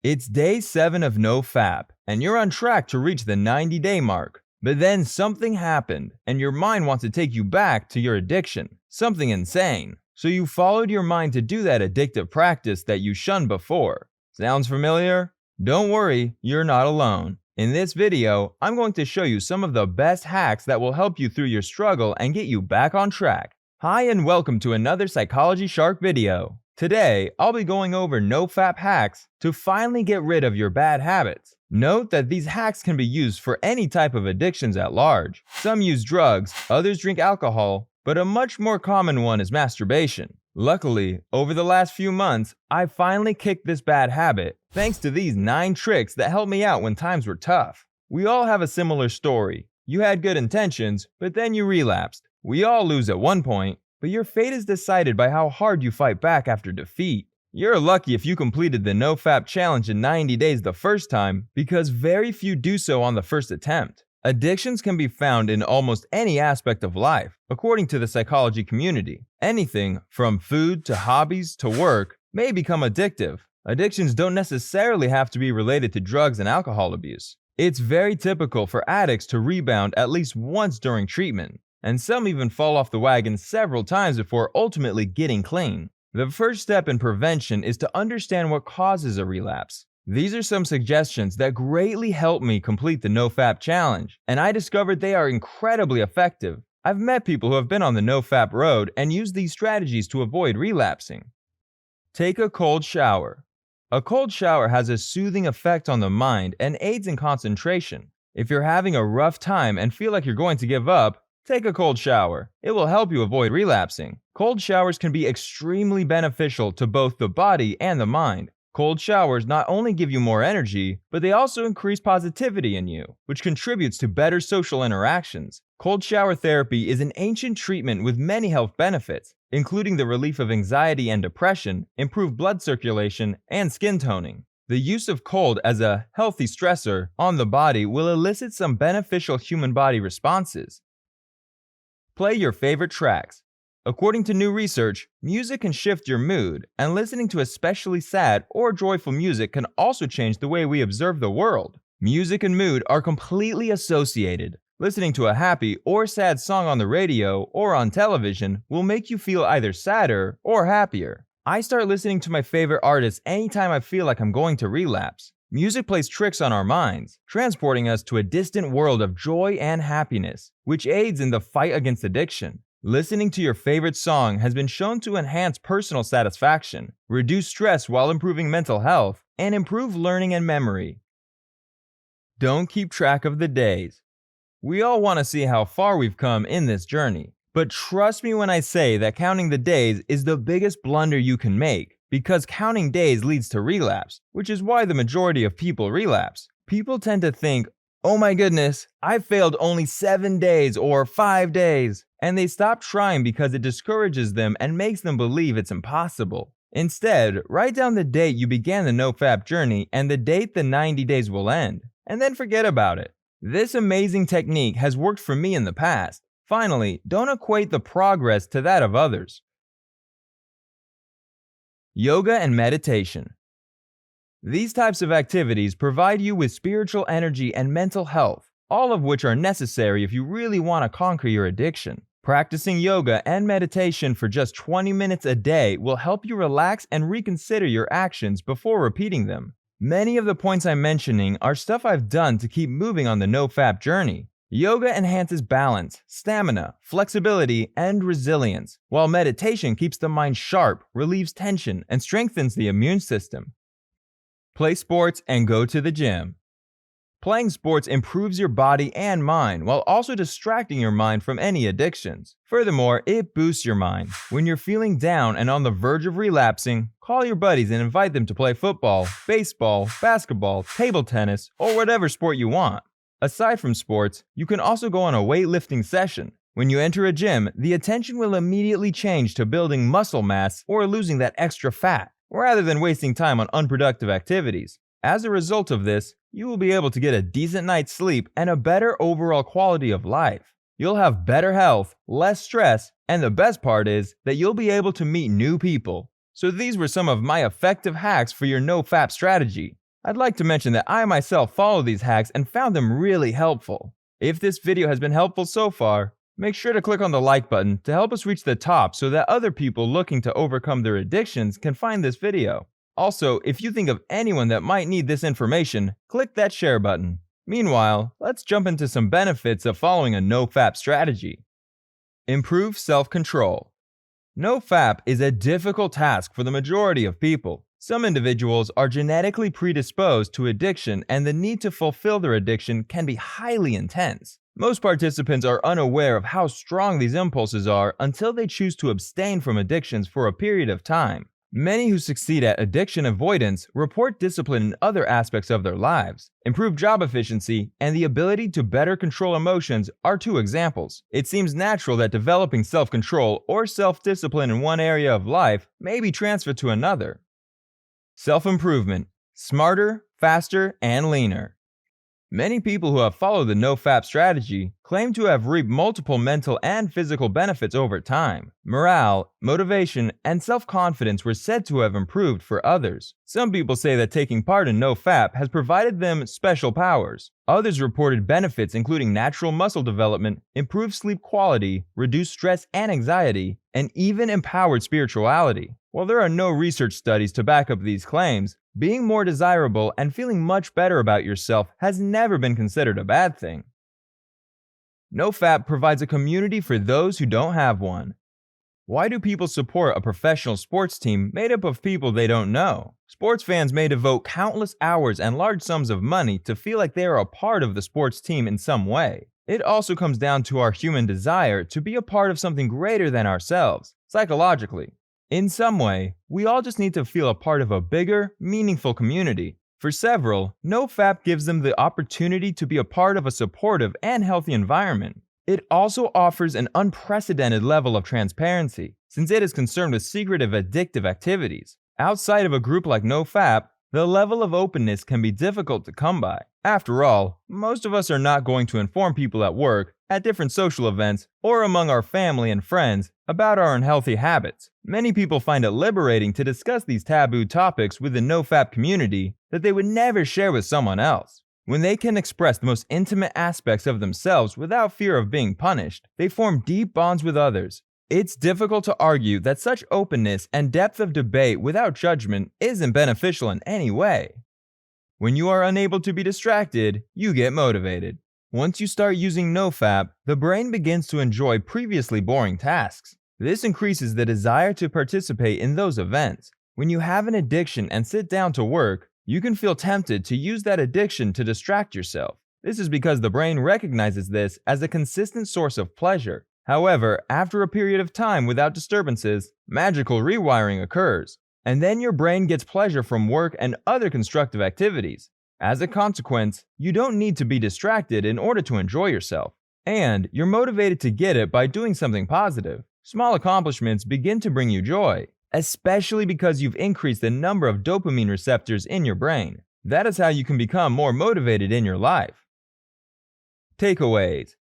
It's day 7 of NoFap, and you're on track to reach the 90-day mark. But then something happened, and your mind wants to take you back to your addiction, something insane. So you followed your mind to do that addictive practice that you shunned before. Sounds familiar? Don't worry, you're not alone. In this video, I'm going to show you some of the best hacks that will help you through your struggle and get you back on track. Hi and welcome to another Psychology Shark video. Today, I'll be going over NoFap hacks to finally get rid of your bad habits. Note that these hacks can be used for any type of addictions at large. Some use drugs, others drink alcohol, but a much more common one is masturbation. Luckily, over the last few months, I finally kicked this bad habit thanks to these 9 tricks that helped me out when times were tough. We all have a similar story. You had good intentions, but then you relapsed. We all lose at one point, but your fate is decided by how hard you fight back after defeat. You're lucky if you completed the NoFap challenge in 90 days the first time, because very few do so on the first attempt. Addictions can be found in almost any aspect of life, according to the psychology community. Anything from food to hobbies to work may become addictive. Addictions don't necessarily have to be related to drugs and alcohol abuse. It's very typical for addicts to rebound at least once during treatment, and some even fall off the wagon several times before ultimately getting clean. The first step in prevention is to understand what causes a relapse. These are some suggestions that greatly helped me complete the NoFap challenge, and I discovered they are incredibly effective. I've met people who have been on the NoFap road and used these strategies to avoid relapsing. Take a cold shower. A cold shower has a soothing effect on the mind and aids in concentration. If you're having a rough time and feel like you're going to give up, take a cold shower. It will help you avoid relapsing. Cold showers can be extremely beneficial to both the body and the mind. Cold showers not only give you more energy, but they also increase positivity in you, which contributes to better social interactions. Cold shower therapy is an ancient treatment with many health benefits, including the relief of anxiety and depression, improved blood circulation, and skin toning. The use of cold as a healthy stressor on the body will elicit some beneficial human body responses. Play your favorite tracks. According to new research, music can shift your mood, and listening to especially sad or joyful music can also change the way we observe the world. Music and mood are completely associated. Listening to a happy or sad song on the radio or on television will make you feel either sadder or happier. I start listening to my favorite artists anytime I feel like I'm going to relapse. Music plays tricks on our minds, transporting us to a distant world of joy and happiness, which aids in the fight against addiction. Listening to your favorite song has been shown to enhance personal satisfaction, reduce stress while improving mental health, and improve learning and memory. Don't keep track of the days. We all want to see how far we've come in this journey, but trust me when I say that counting the days is the biggest blunder you can make, because counting days leads to relapse, which is why the majority of people relapse. People tend to think, oh my goodness, I failed only 7 days or 5 days, and they stop trying because it discourages them and makes them believe it's impossible. Instead, write down the date you began the NoFap journey and the date the 90 days will end, and then forget about it. This amazing technique has worked for me in the past. Finally, don't equate the progress to that of others. Yoga and meditation. These types of activities provide you with spiritual energy and mental health, all of which are necessary if you really want to conquer your addiction. Practicing yoga and meditation for just 20 minutes a day will help you relax and reconsider your actions before repeating them. Many of the points I'm mentioning are stuff I've done to keep moving on the NoFap journey. Yoga enhances balance, stamina, flexibility, and resilience, while meditation keeps the mind sharp, relieves tension, and strengthens the immune system. Play sports and go to the gym. Playing sports improves your body and mind while also distracting your mind from any addictions. Furthermore, it boosts your mind. When you're feeling down and on the verge of relapsing, call your buddies and invite them to play football, baseball, basketball, table tennis, or whatever sport you want. Aside from sports, you can also go on a weightlifting session. When you enter a gym, the attention will immediately change to building muscle mass or losing that extra fat, rather than wasting time on unproductive activities. As a result of this, you will be able to get a decent night's sleep and a better overall quality of life. You'll have better health, less stress, and the best part is that you'll be able to meet new people. So these were some of my effective hacks for your NoFap strategy. I'd like to mention that I myself follow these hacks and found them really helpful. If this video has been helpful so far, make sure to click on the like button to help us reach the top so that other people looking to overcome their addictions can find this video. Also, if you think of anyone that might need this information, click that share button. Meanwhile, let's jump into some benefits of following a NoFap strategy. Improve self-control. NoFap is a difficult task for the majority of people. Some individuals are genetically predisposed to addiction, and the need to fulfill their addiction can be highly intense. Most participants are unaware of how strong these impulses are until they choose to abstain from addictions for a period of time. Many who succeed at addiction avoidance report discipline in other aspects of their lives. Improved job efficiency and the ability to better control emotions are two examples. It seems natural that developing self-control or self-discipline in one area of life may be transferred to another. Self-improvement. Smarter, faster, and leaner. Many people who have followed the NoFap strategy claim to have reaped multiple mental and physical benefits over time. Morale, motivation, and self-confidence were said to have improved for others. Some people say that taking part in NoFap has provided them special powers. Others reported benefits including natural muscle development, improved sleep quality, reduced stress and anxiety, and even empowered spirituality. While there are no research studies to back up these claims, being more desirable and feeling much better about yourself has never been considered a bad thing. NoFap provides a community for those who don't have one. Why do people support a professional sports team made up of people they don't know? Sports fans may devote countless hours and large sums of money to feel like they are a part of the sports team in some way. It also comes down to our human desire to be a part of something greater than ourselves, psychologically. In some way, we all just need to feel a part of a bigger, meaningful community. For several, NoFap gives them the opportunity to be a part of a supportive and healthy environment. It also offers an unprecedented level of transparency, since it is concerned with secretive addictive activities. Outside of a group like NoFap, the level of openness can be difficult to come by. After all, most of us are not going to inform people at work, at different social events, or among our family and friends about our unhealthy habits. Many people find it liberating to discuss these taboo topics with the NoFap community that they would never share with someone else. When they can express the most intimate aspects of themselves without fear of being punished, they form deep bonds with others. It's difficult to argue that such openness and depth of debate without judgment isn't beneficial in any way. When you are unable to be distracted, you get motivated. Once you start using NoFap, the brain begins to enjoy previously boring tasks. This increases the desire to participate in those events. When you have an addiction and sit down to work, you can feel tempted to use that addiction to distract yourself. This is because the brain recognizes this as a consistent source of pleasure. However, after a period of time without disturbances, magical rewiring occurs, and then your brain gets pleasure from work and other constructive activities. As a consequence, you don't need to be distracted in order to enjoy yourself, and you're motivated to get it by doing something positive. Small accomplishments begin to bring you joy, especially because you've increased the number of dopamine receptors in your brain. That is how you can become more motivated in your life. Takeaways.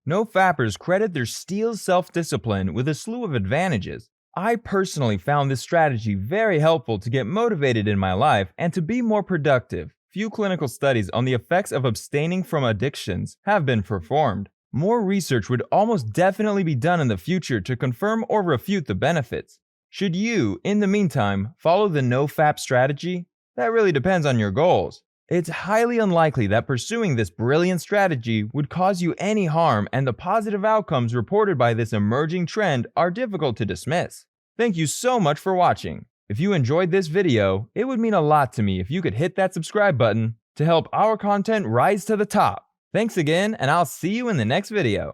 NoFappers credit their steel self-discipline with a slew of advantages. I personally found this strategy very helpful to get motivated in my life and to be more productive. Few clinical studies on the effects of abstaining from addictions have been performed. More research would almost definitely be done in the future to confirm or refute the benefits. Should you, in the meantime, follow the NoFap strategy? That really depends on your goals. It's highly unlikely that pursuing this brilliant strategy would cause you any harm, and the positive outcomes reported by this emerging trend are difficult to dismiss. Thank you so much for watching. If you enjoyed this video, it would mean a lot to me if you could hit that subscribe button to help our content rise to the top. Thanks again, and I'll see you in the next video.